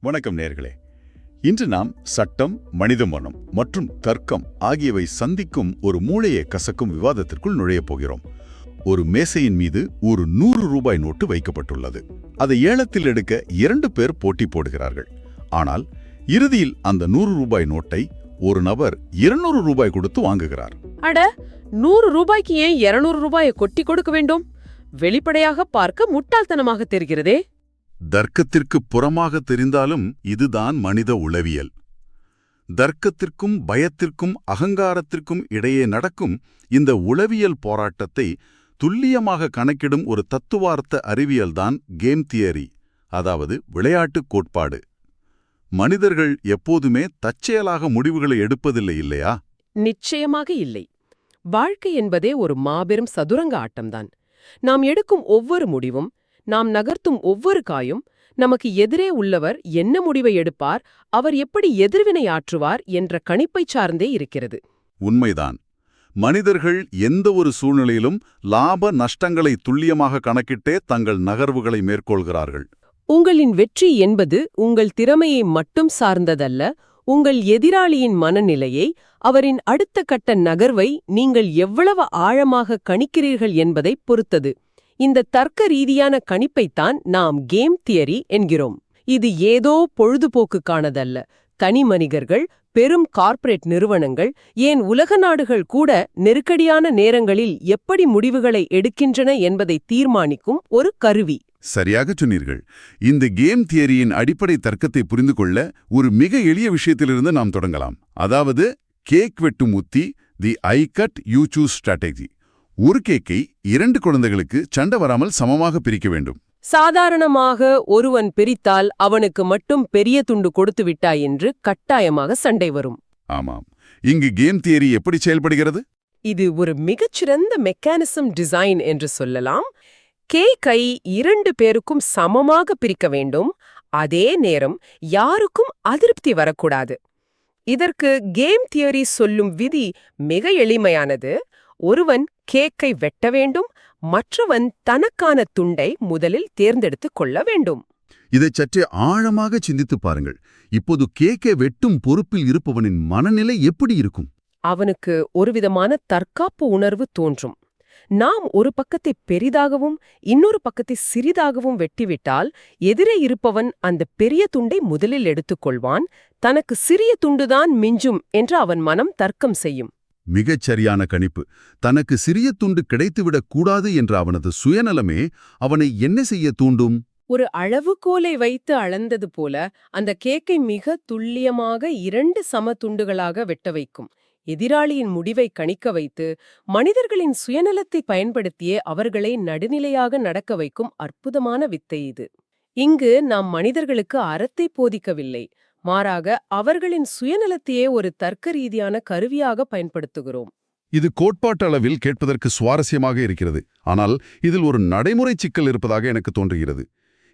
வணக்கம் நேயர்களே. இன்று நாம் சட்டம், மனித மனம் மற்றும் தர்க்கம் ஆகியவை சந்திக்கும் ஒரு மூளையை கசக்கும் விவாதத்திற்குள் நுழையப் போகிறோம். ஒரு மேசையின் மீது ஒரு 100 ரூபாய் நோட்டு வைக்கப்பட்டுள்ளது. அதை ஏலத்தில் எடுக்க 2 பேர் போட்டி போடுகிறார்கள். ஆனால் இறுதியில் அந்த 100 ரூபாய் நோட்டை ஒரு நபர் 200 ரூபாய் கொடுத்து வாங்குகிறார். அட, 100 ரூபாய்க்கு ஏன் 200 ரூபாயை கொட்டி கொடுக்க வேண்டும்? வெளிப்படையாக பார்க்க முட்டாள்தனமாக தெரிகிறதே. தர்க்கத்திற்கு புறமாக தெரிந்தாலும் இதுதான் மனித உளவியல். தர்க்கத்திற்கும் பயத்திற்கும் அகங்காரத்திற்கும் இடையே நடக்கும் இந்த உளவியல் போராட்டத்தை துல்லியமாக கணக்கிடும் ஒரு தத்துவார்த்த அறிவியல்தான் கேம் தியரி, அதாவது விளையாட்டுக் கோட்பாடு. மனிதர்கள் எப்போதுமே தற்செயலாக முடிவுகளை எடுப்பதில்லை, இல்லையா? நிச்சயமாக இல்லை. வாழ்க்கை என்பதே ஒரு மாபெரும் சதுரங்க ஆட்டம்தான். நாம் எடுக்கும் ஒவ்வொரு முடிவும், நாம் நகர்த்தும் ஒவ்வொரு காயும், நமக்கு எதிரே உள்ளவர் என்ன முடிவை எடுப்பார், அவர் எப்படி எதிர்வினை ஆற்றுவார் என்ற கணிப்பைச் சார்ந்தே இருக்கிறது. உண்மைதான். மனிதர்கள் எந்த ஒரு சூழ்நிலையிலும் லாப நஷ்டங்களை துல்லியமாக கணக்கிட்டே தங்கள் நகர்வுகளை மேற்கொள்கிறார்கள். உங்களின் வெற்றி என்பது உங்கள் திறமையை மட்டும் சார்ந்ததல்ல, உங்கள் எதிராளியின் மனநிலையை, அவரின் அடுத்த கட்ட நகர்வை நீங்கள் எவ்வளவு ஆழமாக கணிக்கிறீர்கள் என்பதை பொறுத்தது. இந்த தர்க்க ரீதியான கணிப்பைத்தான் நாம் கேம் தியரி என்கிறோம். இது ஏதோ பொழுதுபோக்குக்கானதல்ல. தனி மனிதர்கள், பெரும் கார்ப்பரேட் நிறுவனங்கள், ஏன் உலக நாடுகள் கூட நெருக்கடியான நேரங்களில் எப்படி முடிவுகளை எடுக்கின்றன என்பதை தீர்மானிக்கும் ஒரு கருவி. சரியாக சொன்னீர்கள். இந்த கேம் தியரியின் அடிப்படை தர்க்கத்தை புரிந்து கொள்ள ஒரு மிக எளிய விஷயத்திலிருந்து நாம் தொடங்கலாம். அதாவது கேக் வெட்டும் உத்தி, தி ஐ கட் யூ சூஸ் ஸ்ட்ராட்டஜி. ஒரு கேக்கை 2 குழந்தைகளுக்கு சண்டை வராமல் சமமாக பிரிக்க வேண்டும். சாதாரணமாக ஒருவன் பிரித்தால் அவனுக்கு மட்டும் பெரிய துண்டு கொடுத்து விட்டாய் என்று கட்டாயமாக சண்டை வரும். ஆமாம். இங்கு கேம் தியரி எப்படி செயல்படுகிறது? இது ஒரு மிகச்சிறந்த மெக்கானிசம் டிசைன் என்று சொல்லலாம். கேக்கை 2 பேருக்கும் சமமாக பிரிக்க வேண்டும். அதே நேரம் யாருக்கும் அதிருப்தி வரக்கூடாது. இதற்கு கேம் தியரி சொல்லும் விதி மிக எளிமையானது. ஒருவன் கேக்கை வெட்ட வேண்டும், மற்றவன் தனக்கான துண்டை முதலில் தேர்ந்தெடுத்துக் கொள்ள வேண்டும். இதை சற்றே ஆழமாக சிந்தித்து பாருங்கள். இப்போது கேக்கை வெட்டும் பொறுப்பில் இருப்பவனின் மனநிலை எப்படி இருக்கும்? அவனுக்கு ஒருவிதமான தற்காப்பு உணர்வு தோன்றும். நாம் ஒரு பக்கத்தை பெரிதாகவும் இன்னொரு பக்கத்தை சிறிதாகவும் வெட்டிவிட்டால் எதிரே இருப்பவன் அந்த பெரிய துண்டை முதலில் எடுத்துக்கொள்வான். தனக்கு சிறிய துண்டுதான் மிஞ்சும் என்று அவன் மனம் தர்க்கம் செய்யும். மிகச் சரியான கணிப்பு. தனக்கு சிறிய துண்டு கிடைத்துவிடக் கூடாது என்ற அவனது சுயநலமே அவனை என்ன செய்ய தூண்டும்? ஒரு அளவுகோலை வைத்து அளந்தது போல அந்த கேக்கை மிக துல்லியமாக 2 சம துண்டுகளாக வெட்ட வைக்கும். எதிராளியின் முடிவை கணிக்க வைத்து மனிதர்களின் சுயநலத்தை பயன்படுத்தியே அவர்களை நடுநிலையாக நடக்க வைக்கும் அற்புதமான வித்தை இது. இங்கு நாம் மனிதர்களுக்கு அறத்தை போதிக்கவில்லை, மாறாக அவர்களின் சுயநலத்தையே ஒரு தர்க்க ரீதியான கருவியாக பயன்படுத்துகிறோம். இது கோட்பாட்டளவில் கேட்பதற்கு சுவாரஸ்யமாக இருக்கிறது. ஆனால் இதில் ஒரு நடைமுறை சிக்கல் இருப்பதாக எனக்கு தோன்றுகிறது.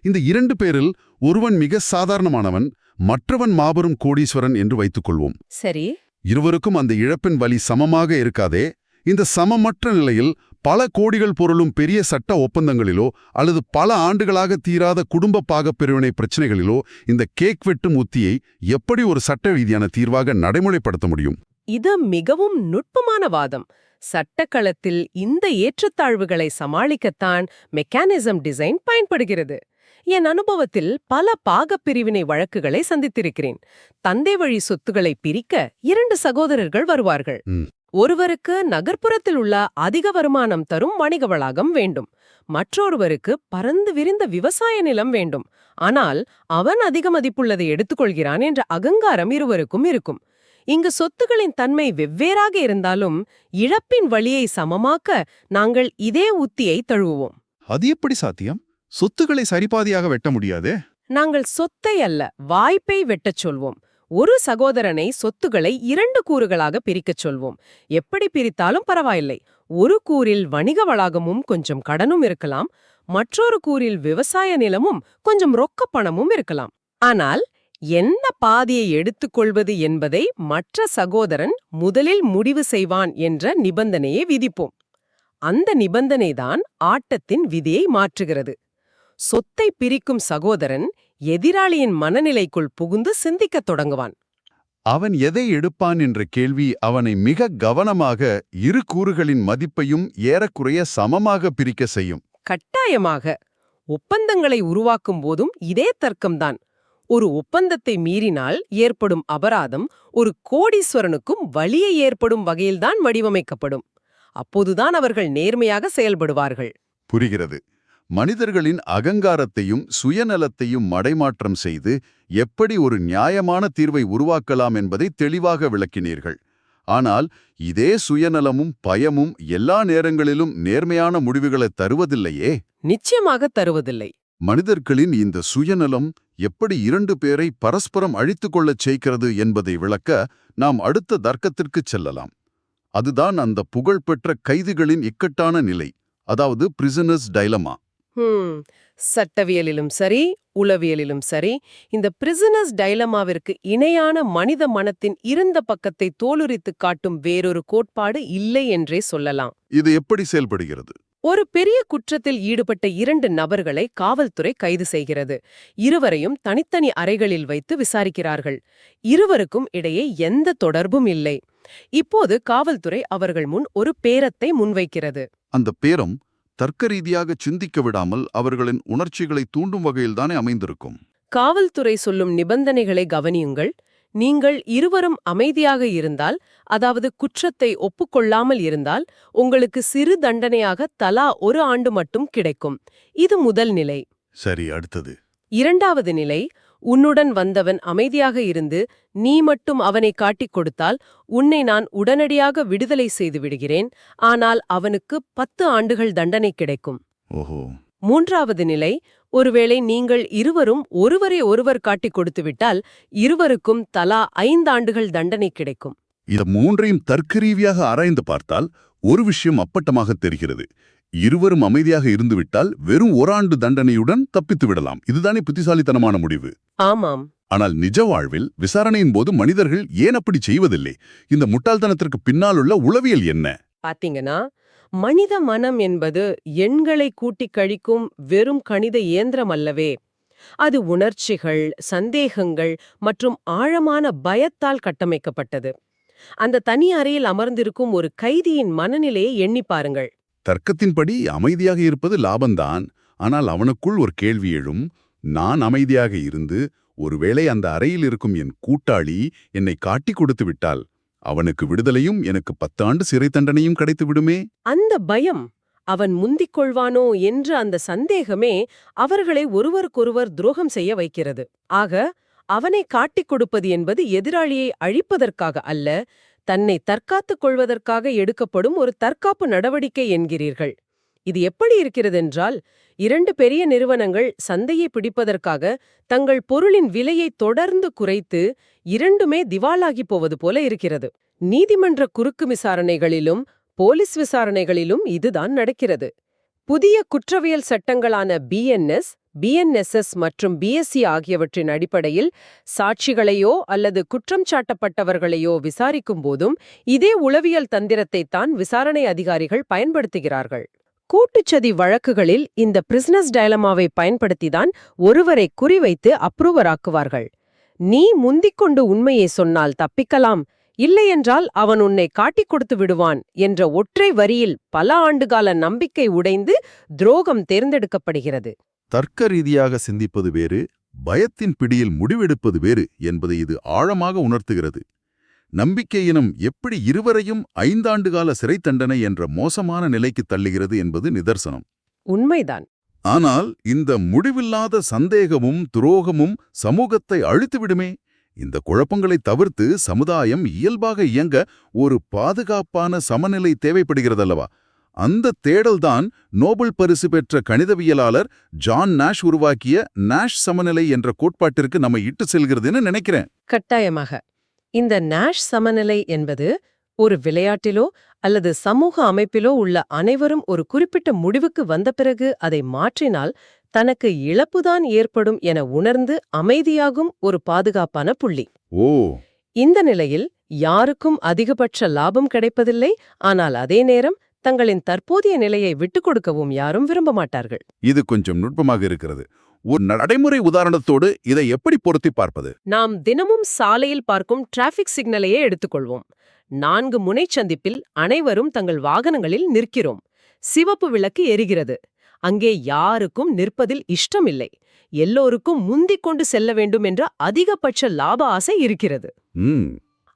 இந்த 2 பேரில் ஒருவன் மிக சாதாரணமானவன், மற்றவன் மாபெரும் கோடீஸ்வரன் என்று வைத்துக்கொள்வோம். சரி. இருவருக்கும் அந்த இழப்பின் வலி சமமாக இருக்காதே. இந்த சமமற்ற நிலையில் பல கோடிகள் பொருளும் பெரிய சட்ட ஒப்பந்தங்களிலோ அல்லது பல ஆண்டுகளாக தீராத குடும்ப பாகப்பிரிவினை பிரச்சனைகளிலோ இந்த கேக் வெட்டும் உத்தியை எப்படி ஒரு சட்ட ரீதியான தீர்வாக நடைமுறைப்படுத்த முடியும்? இது மிகவும் நுட்பமான வாதம். சட்டக்களத்தில் இந்த ஏற்றத்தாழ்வுகளை சமாளிக்கத்தான் மெக்கானிசம் டிசைன் பயன்படுகிறது. என் அனுபவத்தில் பல பாகப்பிரிவினை வழக்குகளை சந்தித்திருக்கிறேன். தந்தை வழி சொத்துக்களை பிரிக்க 2 சகோதரர்கள் வருவார்கள். ஒருவருக்கு நகர்ப்புறத்தில் உள்ள அதிக வருமானம் தரும் வணிக வளாகம் வேண்டும், மற்றொருவருக்கு பரந்து விரிந்த விவசாய நிலம் வேண்டும். ஆனால் அவன் அதிக மதிப்புள்ளதை எடுத்துக்கொள்கிறான் என்ற அகங்காரம் இருவருக்கும் இருக்கும். இங்கு சொத்துகளின் தன்மை வெவ்வேறாக இருந்தாலும் இழப்பின் வழியை சமமாக்க நாங்கள் இதே உத்தியை தழுவுவோம். அது எப்படி சாத்தியம்? சொத்துக்களை சரிபாதியாக வெட்ட முடியாதே. நாங்கள் சொத்தை அல்ல, வாய்ப்பை வெட்டச் சொல்வோம். ஒரு சகோதரனை சொத்துக்களை 2 கூறுகளாக பிரிக்கச் சொல்வோம். எப்படி பிரித்தாலும் பரவாயில்லை. ஒரு கூறில் வணிக வளாகமும் கொஞ்சம் கடனும் இருக்கலாம், மற்றொரு கூறில் விவசாய நிலமும் கொஞ்சம் ரொக்க பணமும் இருக்கலாம். ஆனால் என்ன பாதியை எடுத்துக்கொள்வது என்பதை மற்ற சகோதரன் முதலில் முடிவு செய்வான் என்ற நிபந்தனையை விதிப்போம். அந்த நிபந்தனைதான் ஆட்டத்தின் விதியை மாற்றுகிறது. சொத்தை பிரிக்கும் சகோதரன் எதிராளியின் மனநிலைக்குள் புகுந்து சிந்திக்கத் தொடங்குவான். அவன் எதை எடுப்பான் என்ற கேள்வி அவனை மிக கவனமாக இரு கூறுகளின் மதிப்பையும் ஏறக்குறைய சமமாக பிரிக்க செய்யும். கட்டாயமாக. ஒப்பந்தங்களை உருவாக்கும் போதும் இதே தர்க்கம்தான். ஒரு ஒப்பந்தத்தை மீறினால் ஏற்படும் அபராதம் ஒரு கோடீஸ்வரனுக்கும் வலியை ஏற்படும் வகையில்தான் வடிவமைக்கப்படும். அப்போதுதான் அவர்கள் நேர்மையாக செயல்படுவார்கள். புரிகிறது. மனிதர்களின் அகங்காரத்தையும் சுயநலத்தையும் மடைமாற்றம் செய்து எப்படி ஒரு நியாயமான தீர்வை உருவாக்கலாம் என்பதை தெளிவாக விளக்கினீர்கள். ஆனால் இதே சுயநலமும் பயமும் எல்லா நேரங்களிலும் நேர்மையான முடிவுகளை தருவதில்லையே. நிச்சயமாக தருவதில்லை. மனிதர்களின் இந்த சுயநலம் எப்படி இரண்டு பேரை பரஸ்பரம் அழித்துக் கொள்ளச் செய்கிறது என்பதை விளக்க நாம் அடுத்த தர்க்கத்திற்குச் செல்லலாம். அதுதான் அந்த புகழ்பெற்ற கைதிகளின் இக்கட்டான நிலை, அதாவது பிரிசனர்ஸ் டைலமா. சட்டவியலிலும் சரி உளவியலிலும் சரி இந்த பிரிசனர்ஸ் டைலமாவிற்கு இணையான மனித மனத்தின் இருந்த பக்கத்தை தோலுரித்து காட்டும் வேறொரு கோட்பாடு இல்லை என்றே சொல்லலாம். இது எப்படி செயல்படுகிறது? ஒரு பெரிய குற்றத்தில் ஈடுபட்ட 2 நபர்களை காவல்துறை கைது செய்கிறது. இருவரையும் தனித்தனி அறைகளில் வைத்து விசாரிக்கிறார்கள். இருவருக்கும் இடையே எந்த தொடர்பும் இல்லை. இப்போது காவல்துறை அவர்கள் முன் ஒரு பேரத்தை முன்வைக்கிறது. அந்த பேரம் தர்க்க ரீதியாக சிந்திக்க விடாமல் அவர்களின் உணர்ச்சிகளை தூண்டும் வகையில்தானே அமைந்திருக்கும். காவல்துறை சொல்லும் நிபந்தனைகளை கவனியுங்கள். நீங்கள் இருவரும் அமைதியாக இருந்தால், அதாவது குற்றத்தை ஒப்புக்கொள்ளாமல் இருந்தால், உங்களுக்கு சிறு தண்டனையாக தலா 1 ஆண்டு மட்டும் கிடைக்கும். இது முதல் நிலை. சரி, அடுத்தது. இரண்டாவது நிலை, உன்னுடன் வந்தவன் அமைதியாக இருந்து நீ மட்டும் அவனை காட்டிக் கொடுத்தால் உன்னை நான் உடனடியாக விடுதலை செய்து விடுகிறேன். ஆனால் அவனுக்கு 10 ஆண்டுகள் தண்டனை கிடைக்கும். ஓஹோ. மூன்றாவது நிலை, ஒருவேளை நீங்கள் இருவரும் ஒருவரை ஒருவர் காட்டிக் கொடுத்துவிட்டால் இருவருக்கும் தலா 5 ஆண்டுகள் தண்டனை கிடைக்கும். இந்த மூன்றையும் தர்க்க ரீதியாக ஆராய்ந்து பார்த்தால் ஒரு விஷயம் அப்பட்டமாக தெரிகிறது. இருவரும் அமைதியாக இருந்துவிட்டால் வெறும் 1 ஆண்டு தண்டனையுடன் தப்பித்து விடலாம். இதுதானே புத்திசாலித்தனமான முடிவு. ஆமாம். ஆனால் நிஜ வாழ்வில் விசாரணையின் போது மனிதர்கள் ஏன் அப்படி செய்வதில்லை? இந்த முட்டாள்தனத்திற்கு பின்னால் உள்ள உளவியல் என்ன? பாத்தீங்கன்னா, மனித மனம் என்பது எண்களை கூட்டிக் கழிக்கும் வெறும் கணித இயந்திரம் அல்லவே. அது உணர்ச்சிகள், சந்தேகங்கள் மற்றும் ஆழமான பயத்தால் கட்டமைக்கப்பட்டது. அந்த தனி அறையில் அமர்ந்திருக்கும் ஒரு கைதியின் மனநிலையை எண்ணி பாருங்கள். தர்க்கத்தின்படி அமைதியாக இருப்பது லாபம்தான். ஆனால் அவனுக்குள் ஒரு கேள்வி எழும். நான் அமைதியாக இருந்து ஒருவேளை அந்த அறையில் இருக்கும் என் கூட்டாளி என்னை காட்டிக் கொடுத்து விட்டால் அவனுக்கு விடுதலையும் எனக்கு 10 ஆண்டு சிறை தண்டனையும் கிடைத்து விடுமே. அந்த பயம், அவன் முந்திக் கொள்வானோ என்ற அந்த சந்தேகமே அவர்களை ஒருவருக்கொருவர் துரோகம் செய்ய வைக்கிறது. ஆக அவனை காட்டிக் கொடுப்பது என்பது எதிராளியை அழிப்பதற்காக அல்ல, தன்னை தற்காத்துக் கொள்வதற்காக எடுக்கப்படும் ஒரு தற்காப்பு நடவடிக்கை என்கிறீர்கள். இது எப்படி இருக்கிறதென்றால், 2 பெரிய நிறுவனங்கள் சந்தையை பிடிப்பதற்காக தங்கள் பொருளின் விலையை தொடர்ந்து குறைத்து இரண்டுமே திவாலாகி போவது போல இருக்கிறது. நீதிமன்ற குறுக்கு விசாரணைகளிலும் போலீஸ் விசாரணைகளிலும் இதுதான் நடக்கிறது. புதிய குற்றவியல் சட்டங்களான BNS, BNSS மற்றும் BSC ஆகியவற்றின் அடிப்படையில் சாட்சிகளையோ அல்லது குற்றம் சாட்டப்பட்டவர்களையோ விசாரிக்கும் போதும் இதே உளவியல் தந்திரத்தை தான் விசாரணை அதிகாரிகள் பயன்படுத்துகிறார்கள். கூட்டுச்சதி வழக்குகளில் இந்த பிரிசனர்ஸ் டைலமாவை பயன்படுத்திதான் ஒருவரை குறிவைத்து அப்ரூவராக்குவார்கள். நீ முந்திக்கொண்டு உண்மையை சொன்னால் தப்பிக்கலாம், இல்லையென்றால் அவன் உன்னை காட்டிக் கொடுத்து விடுவான் என்ற ஒற்றை வரியில் பல ஆண்டுகால நம்பிக்கை உடைந்து துரோகம் தேர்ந்தெடுக்கப்படுகிறது. தர்க்க ரீதியாக சிந்திப்பது வேறு, பயத்தின் பிடியில் முடிவெடுப்பது வேறு என்பதை இது ஆழமாக உணர்த்துகிறது. நம்பிக்கையினம் எப்படி இருவரையும் 5 ஆண்டுகால சிறை தண்டனை என்ற மோசமான நிலைக்கு தள்ளுகிறது என்பது நிதர்சனம். உண்மைதான். ஆனால் இந்த முடிவில்லாத சந்தேகமும் துரோகமும் சமூகத்தை அழித்துவிடுமே. இந்த குழப்பங்களை தவிர்த்து சமுதாயம் இயல்பாக இயங்க ஒரு பாதுகாப்பான சமநிலை தேவைப்படுகிறதல்லவா? அந்த தேடல்தான் நோபல் பரிசு பெற்ற கணிதவியலாளர் ஜான் நாஷ் உருவாக்கிய நாஷ் சமநிலை என்ற கோட்பாட்டிற்கு நம்மை இட்டு செல்கிறதுன்னு நினைக்கிறேன். கட்டாயமாக. இந்த நாஷ் சமநிலை என்பது ஒரு விளையாட்டிலோ அல்லது சமூக அமைப்பிலோ உள்ள அனைவரும் ஒரு குறிப்பிட்ட முடிவுக்கு வந்த பிறகு அதை மாற்றினால் தனக்கு இழப்புதான் ஏற்படும் என உணர்ந்து அமைதியாகும் ஒரு பாதுகாப்பான புள்ளி. ஓ. இந்த நிலையில் யாருக்கும் அதிகபட்ச லாபம் கிடைப்பதில்லை, ஆனால் அதே நேரம் தங்களின் தற்போதைய நிலையை விட்டுக் கொடுக்கவும் யாரும் விரும்ப மாட்டார்கள். இது கொஞ்சம் நுட்பமாக இருக்கிறது. ஒரு நடைமுறை உதாரணத்தோடு இதை எப்படி பொருத்தி பார்ப்பது? நாம் தினமும் சாலையில் பார்க்கும் டிராஃபிக் சிக்னலையே எடுத்துக்கொள்வோம். 4 முனைச்சந்திப்பில் அனைவரும் தங்கள் வாகனங்களில் நிற்கிறோம். சிவப்பு விளக்கு எரிகிறது. அங்கே யாருக்கும் நிற்பதில் இஷ்டமில்லை. எல்லோருக்கும் முந்திக் கொண்டு செல்ல வேண்டும் என்ற அதிகபட்ச லாப ஆசை இருக்கிறது.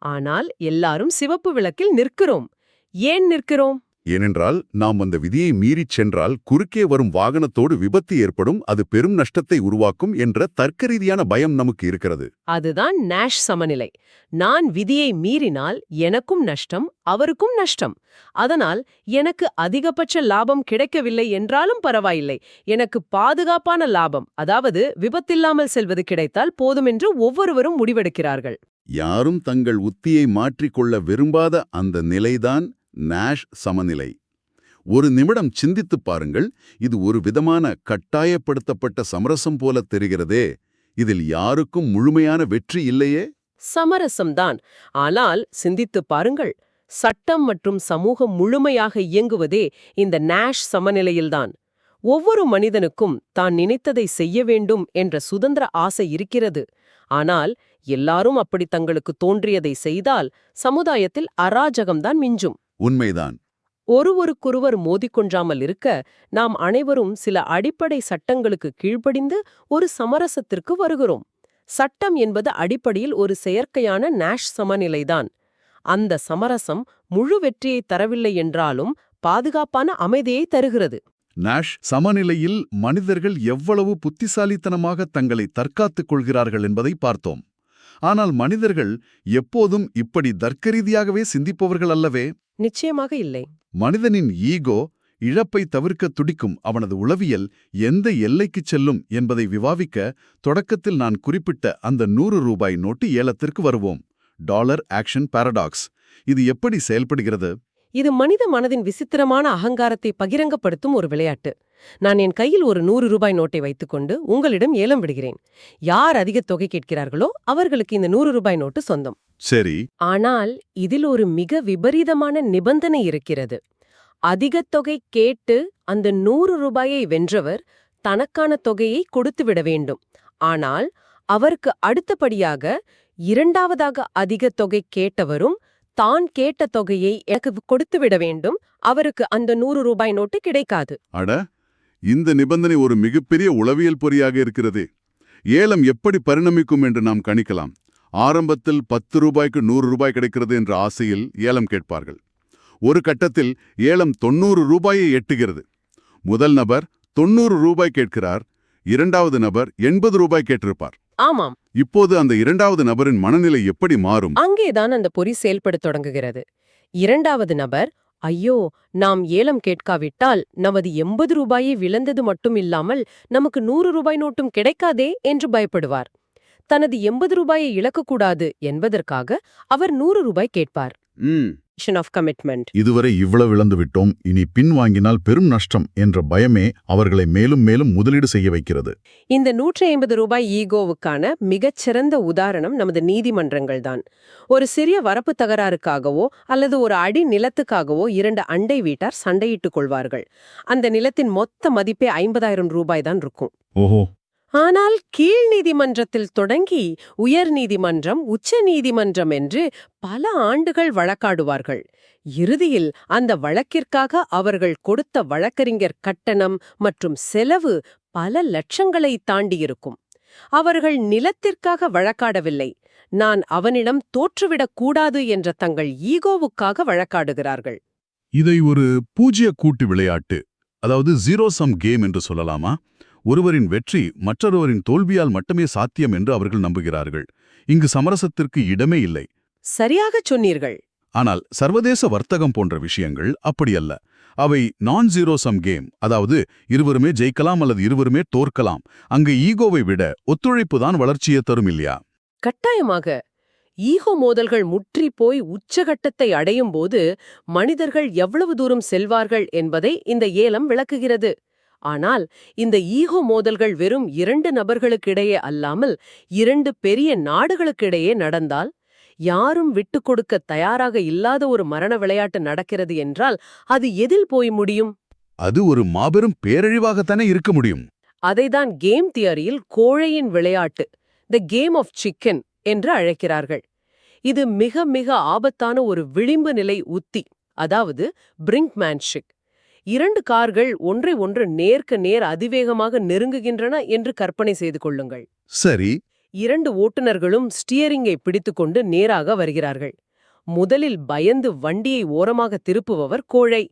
ஆனால் எல்லாரும் சிவப்பு விளக்கில் நிற்கிறோம். ஏன் நிற்கிறோம்? ஏனென்றால் நாம் அந்த விதியை மீறிச் சென்றால் குறுக்கே வரும் வாகனத்தோடு விபத்து ஏற்படும், அது பெரும் நஷ்டத்தை உருவாக்கும் என்ற தர்க்கரீதியான பயம் நமக்கு இருக்கிறது. அதுதான் நாஷ் சமநிலை. நான் விதியை மீறினால் எனக்கும் நஷ்டம், அவருக்கும் நஷ்டம். அதனால் எனக்கு அதிகபட்ச லாபம் கிடைக்கவில்லை என்றாலும் பரவாயில்லை, எனக்கு பாதுகாப்பான லாபம், அதாவது விபத்தில்லாமல் செல்வது கிடைத்தால் போதும் என்று ஒவ்வொருவரும் முடிவெடுக்கிறார்கள். யாரும் தங்கள் உத்தியை மாற்றிக்கொள்ள விரும்பாத அந்த நிலைதான் நாஷ் சமநிலை. ஒரு நிமிடம் சிந்தித்துப் பாருங்கள். இது ஒரு விதமான கட்டாயப்படுத்தப்பட்ட சமரசம் போல தெரிகிறதே. இதில் யாருக்கும் முழுமையான வெற்றி இல்லையே. சமரசம்தான். ஆனால் சிந்தித்துப் பாருங்கள், சட்டம் மற்றும் சமூகம் முழுமையாக இயங்குவதே இந்த நாஷ் சமநிலையில்தான். ஒவ்வொரு மனிதனுக்கும் தான் நினைத்ததை செய்ய வேண்டும் என்ற சுதந்திர ஆசை இருக்கிறது. ஆனால் எல்லாரும் அப்படி தங்களுக்கு தோன்றியதை செய்தால் சமுதாயத்தில் அராஜகம்தான் மிஞ்சும். உண்மைதான். ஒருவருக்கொருவர் மோதிக்கொண்டாமல் இருக்க நாம் அனைவரும் சில அடிப்படை சட்டங்களுக்கு கீழ்ப்படிந்து ஒரு சமரசத்திற்கு வருகிறோம். சட்டம் என்பது அடிப்படையில் ஒரு செயற்கையான நாஷ் சமநிலைதான். அந்த சமரசம் முழு வெற்றியை தரவில்லை என்றாலும் பாதுகாப்பான அமைதியை தருகிறது. நாஷ் சமநிலையில் மனிதர்கள் எவ்வளவு புத்திசாலித்தனமாக தங்களை தற்காத்துக் கொள்கிறார்கள் என்பதை பார்த்தோம். ஆனால் மனிதர்கள் எப்போதும் இப்படி தர்க்கரீதியாகவே சிந்திப்பவர்கள் அல்லவே. நிச்சயமாக இல்லை. மனிதனின் ஈகோ இழப்பை தவிர்க்க துடிக்கும். அவனது உளவியல் எந்த எல்லைக்குச் செல்லும் என்பதை விவாதிக்க தொடக்கத்தில் நான் குறிப்பிட்ட அந்த 100 ரூபாய் நோட்டு ஏலத்திற்கு வருவோம். Dollar action paradox. இது எப்படி செயல்படுகிறது? இது மனித மனதின் விசித்திரமான அகங்காரத்தை பகிரங்கப்படுத்தும் ஒரு விளையாட்டு. நான் என் கையில் ஒரு 100 ரூபாய் நோட்டை வைத்துக்கொண்டு உங்களிடம் ஏலம் விடுகிறேன். யார் அதிக தொகை கேட்கிறார்களோ அவர்களுக்கு இந்த 100 ரூபாய் நோட்டு சொந்தம். சரி. ஆனால் இதில் ஒரு மிக விபரீதமான நிபந்தனை இருக்கிறது. அதிக தொகை கேட்டு அந்த 100 ரூபாயை வென்றவர் தனக்கான தொகையை கொடுத்துவிட வேண்டும். ஆனால் அவருக்கு அடுத்தபடியாக இரண்டாவதாக அதிக தொகை கேட்டவரும் தான் கேட்ட தொகையை எனக்கு கொடுத்துவிட வேண்டும். அவருக்கு அந்த 100 ரூபாய் நோட்டு கிடைக்காது. அட, இந்த நிபந்தனை ஒரு மிகப்பெரிய உளவியல் பொறியாக இருக்கிறது. ஏலம் எப்படி பரிணமிக்கும் என்று நாம் கணிக்கலாம். ஆரம்பத்தில் 10 ரூபாய்க்கு 100 ரூபாய் கிடைக்கிறது என்ற ஆசையில் ஏலம் கேட்பார்கள். ஒரு கட்டத்தில் ஏலம் 90 ரூபாயை எட்டுகிறது. முதல் நபர் 90 ரூபாய் கேட்கிறார். இரண்டாவது நபர் 80 ரூபாய் கேட்டிருப்பார். ஆமாம். இப்போது அந்த இரண்டாவது நபரின் மனநிலை எப்படி மாறும்? அங்கேதான் அந்த பொறி செயல்படத் தொடங்குகிறது. இரண்டாவது நபர், ஐயோ, நாம் ஏலம் கேட்காவிட்டால் நமது 80 ரூபாயை விழந்தது மட்டும் இல்லாமல் நமக்கு 100 ரூபாய் நோட்டும் கிடைக்காதே என்று பயப்படுவார். தனது 80 ரூபாயை இழக்கக்கூடாது என்பதற்காக அவர் 100 ரூபாய் கேட்பார். Off commitment. இதுவரை இவ்வளவு இழந்து விட்டோம், இனி பின் வாங்கினால் பெரும் நஷ்டம் என்ற பயமே அவர்களை மேலும் மேலும் முதலீடு செய்ய வைக்கிறது. இந்த 150 ரூபாய் ஈகோவுக்கான மிகச்சிறந்த உதாரணம் நமது நீதிமன்றங்கள் தான். ஒரு சிறிய வரப்பு தகராறுக்காகவோ அல்லது ஒரு அடி நிலத்துக்காகவோ 2 அண்டை வீட்டார் சண்டையிட்டுக் கொள்வார்கள். அந்த நிலத்தின் மொத்த மதிப்பே 50,000 ரூபாய் தான் இருக்கும். ஓஹோ. ஆனால் கீழ் நீதிமன்றத்தில் தொடங்கி உயர் நீதிமன்றம், உச்ச நீதிமன்றம் என்று பல ஆண்டுகள் வழக்காடுவார்கள். இறுதியில் அந்த வழக்கிற்காக அவர்கள் கொடுத்த வழக்கறிஞர் கட்டணம் மற்றும் செலவு பல லட்சங்களை தாண்டியிருக்கும். அவர்கள் நிலத்திற்காக வழக்காடவில்லை, நான் அவனிடம் தோற்றுவிடக் கூடாது என்ற தங்கள் ஈகோவுக்காக வழக்காடுகிறார்கள். இதை ஒரு பூஜ்ய கூட்டு விளையாட்டு, அதாவது ஜீரோ சம் கேம் என்று சொல்லலாமா? ஒருவரின் வெற்றி மற்றொருவரின் தோல்வியால் மட்டுமே சாத்தியம் என்று அவர்கள் நம்புகிறார்கள். இங்கு சமரசத்திற்கு இடமே இல்லை. சரியாகச் சொன்னீர்கள். ஆனால் சர்வதேச வர்த்தகம் போன்ற விஷயங்கள் அப்படியல்ல. அவை நான் ஜீரோ சம் கேம், அதாவது இருவருமே ஜெயிக்கலாம் அல்லது இருவருமே தோற்கலாம். அங்கு ஈகோவை விட ஒத்துழைப்பு தான் வளர்ச்சியை தரும், இல்லையா? கட்டாயமாக. ஈகோ மோதல்கள் முற்றி போய் உச்சகட்டத்தை அடையும் போது மனிதர்கள் எவ்வளவு தூரம் செல்வார்கள் என்பதை இந்த ஏலம் விளக்குகிறது. ஆனால் இந்த ஈகோ மோதல்கள் வெறும் 2 நபர்களுக்கிடையே அல்லாமல் 2 பெரிய நாடுகளுக்கிடையே நடந்தால், யாரும் விட்டுக் கொடுக்க தயாராக இல்லாத ஒரு மரண விளையாட்டு நடக்கிறது என்றால் அது எதில் போய் முடியும்? அது ஒரு மாபெரும் பேரழிவாகத்தானே இருக்க முடியும். அதைதான் கேம் தியரியில் கோழையின் விளையாட்டு, தி கேம் ஆஃப் சிக்கன் என்று அழைக்கிறார்கள். இது மிக மிக ஆபத்தான ஒரு விளிம்பு நிலை உத்தி, அதாவது பிரிங்க்மேன்ஷிப். 2 கார்கள் ஒன்றை ஒன்று நேர்க்க நேர் அதிவேகமாக நெருங்குகின்றன என்று கற்பனை செய்து கொள்ளுங்கள். சரி. 2 ஓட்டுநர்களும் ஸ்டியரிங்கை பிடித்துக்கொண்டு நேராக வருகிறார்கள். முதலில் பயந்து வண்டியை ஓரமாக திருப்புபவர் கோழை.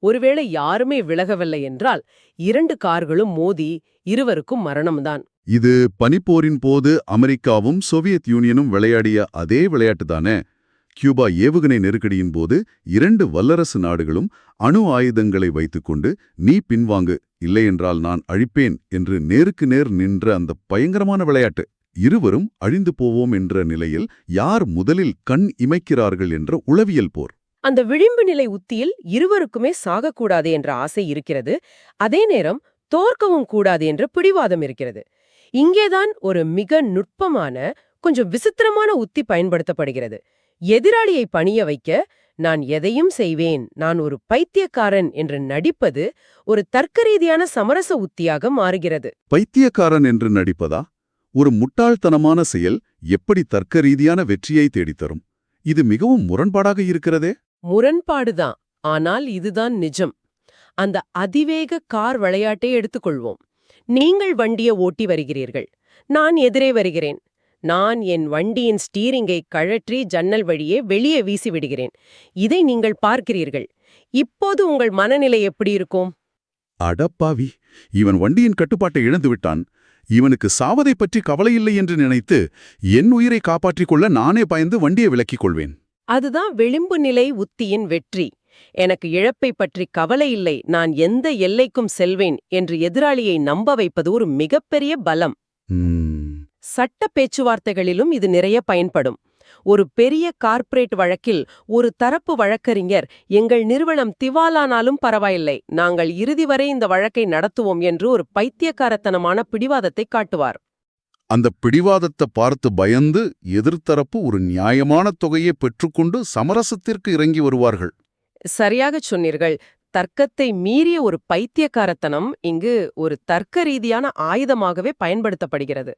ஒருவேளை யாருமே விலகவில்லை என்றால் 2 கார்களும் மோதி இருவருக்கும் மரணம்தான். இது பனிப்போரின் போது அமெரிக்காவும் சோவியத் யூனியனும் விளையாடிய அதே விளையாட்டுதானே? கியூபா ஏவுகணை நெருக்கடியின் போது 2 வல்லரசு நாடுகளும் அணு ஆயுதங்களை வைத்துக்கொண்டு நீ பின்வாங்கு, இல்லையென்றால் நான் அழிப்பேன் என்று நேருக்கு நேர் நின்ற அந்த பயங்கரமான விளையாட்டு. இருவரும் அழிந்து போவோம் என்ற நிலையில் யார் முதலில் கண் இமைக்கிறார்கள் என்ற உளவியல் போர். அந்த விளிம்பு நிலை உத்தியில் இருவருக்குமே சாகக்கூடாது என்ற ஆசை இருக்கிறது, அதே நேரம் தோற்கவும் கூடாது என்ற பிடிவாதம் இருக்கிறது. இங்கேதான் ஒரு மிக நுட்பமான, கொஞ்சம் விசித்திரமான உத்தி பயன்படுத்தப்படுகிறது. எதிராளியை பணிய வைக்க நான் எதையும் செய்வேன், நான் ஒரு பைத்தியக்காரன் என்று நடிப்பது ஒரு தர்க்கரீதியான சமரச உத்தியாக மாறுகிறது. பைத்தியக்காரன் என்று நடிப்பதா? ஒரு முட்டாள்தனமான செயல் எப்படி தர்க்க ரீதியான வெற்றியை தேடித்தரும்? இது மிகவும் முரண்பாடாக இருக்கிறதே. முரண்பாடுதான், ஆனால் இதுதான் நிஜம். அந்த அதிவேக கார் விளையாட்டை எடுத்துக்கொள்வோம். நீங்கள் வண்டியை ஓட்டி வருகிறீர்கள், நான் எதிரே வருகிறேன். நான் என் வண்டியின் ஸ்டீரிங்கை கழற்றி ஜன்னல் வழியே வெளியே வீசிவிடுகிறேன். இதை நீங்கள் பார்க்கிறீர்கள். இப்போது உங்கள் மனநிலை எப்படி இருக்கும்? அடப்பாவி, இவன் வண்டியின் கட்டுப்பாட்டை இழந்து விட்டான். இவனுக்கு சாவதை பற்றி கவலையில்லை என்று நினைத்து என் உயிரை காப்பாற்றிக் கொள்ள நானே பயந்து வண்டியை விலக்கிக் கொள்வேன். அதுதான் விளிம்பு நிலை உத்தியின் வெற்றி. எனக்கு இழப்பை பற்றி கவலை இல்லை, நான் எந்த எல்லைக்கும் செல்வேன் என்று எதிராளியை நம்ப வைப்பது ஒரு மிகப்பெரிய பலம். சட்ட பேச்சுவார்த்தைகளிலும் இது நிறைய பயன்படும். ஒரு பெரிய கார்ப்பரேட் வழக்கில் ஒரு தரப்பு வழக்கறிஞர், எங்கள் நிறுவனம் திவாலானாலும் பரவாயில்லை, நாங்கள் இறுதி வரை இந்த வழக்கை நடத்துவோம் என்று ஒரு பைத்தியக்காரத்தனமான பிடிவாதத்தை காட்டுவார். அந்த பிடிவாதத்தை பார்த்து பயந்து எதிர்த்தரப்பு ஒரு நியாயமான தொகையை பெற்றுக்கொண்டு சமரசத்திற்கு இறங்கி வருவார்கள். சரியாகச் சொன்னீர்கள். தர்க்கத்தை மீறிய ஒரு பைத்தியக்காரத்தனம் இங்கு ஒரு தர்க்க ரீதியான ஆயுதமாகவே பயன்படுத்தப்படுகிறது.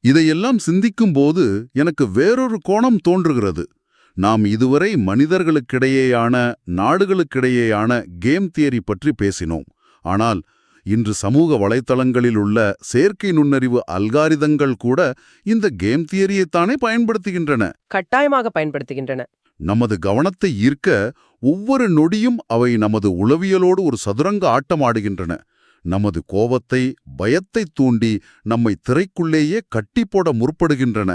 இதையெல்லாம் சிந்திக்கும்போது எனக்கு வேறொரு கோணம் தோன்றுகிறது. நாம் இதுவரை மனிதர்களுக்கிடையேயான, நாடுகளுக்கிடையேயான கேம் தியரி பற்றி பேசினோம். ஆனால் இன்று சமூக வலைத்தளங்களில் உள்ள செயற்கை நுண்ணறிவு அல்காரிதங்கள் கூட இந்த கேம் தியரியைத்தானே பயன்படுத்துகின்றன. கட்டாயமாக பயன்படுத்துகின்றன. நமது கவனத்தை ஈர்க்க ஒவ்வொரு நொடியும் அவை நமது உளவியலோடு ஒரு சதுரங்க ஆட்டமாடுகின்றன. நமது கோபத்தை, பயத்தை தூண்டி நம்மை திரைக்குள்ளேயே கட்டி போட முற்படுகின்றன.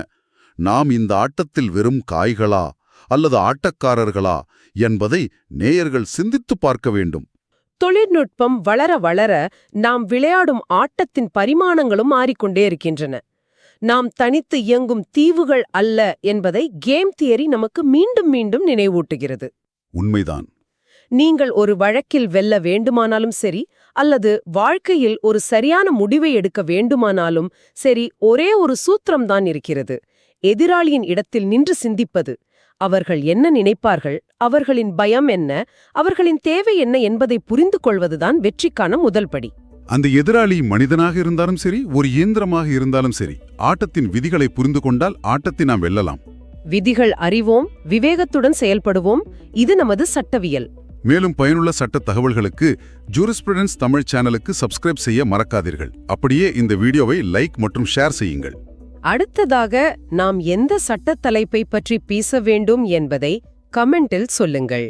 நாம் இந்த ஆட்டத்தில் வெறும் காய்களா அல்லது ஆட்டக்காரர்களா என்பதை நேயர்கள் சிந்தித்துப் பார்க்க வேண்டும். தொழில்நுட்பம் வளர வளர நாம் விளையாடும் ஆட்டத்தின் பரிமாணங்களும் மாறிக்கொண்டே இருக்கின்றன. நாம் தனித்து இயங்கும் தீவுகள் அல்ல என்பதை கேம் தியரி நமக்கு மீண்டும் மீண்டும் நினைவூட்டுகிறது. உண்மைதான். நீங்கள் ஒரு வழக்கில் வெல்ல வேண்டுமானாலும் சரி, அல்லது வாழ்க்கையில் ஒரு சரியான முடிவை எடுக்க வேண்டுமானாலும் சரி, ஒரே ஒரு சூத்திரம்தான் இருக்கிறது: எதிராளியின் இடத்தில் நின்று சிந்திப்பது. அவர்கள் என்ன நினைப்பார்கள், அவர்களின் பயம் என்ன, அவர்களின் தேவை என்ன என்பதை புரிந்து கொள்வதுதான் வெற்றிக்கான முதல் படி. அந்த எதிராளி மனிதனாக இருந்தாலும் சரி, ஒரு இயந்திரமாக இருந்தாலும் சரி, ஆட்டத்தின் விதிகளை புரிந்து கொண்டால் ஆட்டத்தை நாம் வெல்லலாம். விதிகள் அறிவோம், விவேகத்துடன் செயல்படுவோம். இது நமது சட்டவியல். மேலும் பயனுள்ள சட்ட தகவல்களுக்கு ஜூரிஸ்பிருடன்ஸ் தமிழ் சேனலுக்கு சப்ஸ்கிரைப் செய்ய மறக்காதீர்கள். அப்படியே இந்த வீடியோவை லைக் மற்றும் ஷேர் செய்யுங்கள். அடுத்ததாக நாம் எந்த சட்டத் தலைப்பை பற்றி பேச வேண்டும் என்பதை கமெண்டில் சொல்லுங்கள்.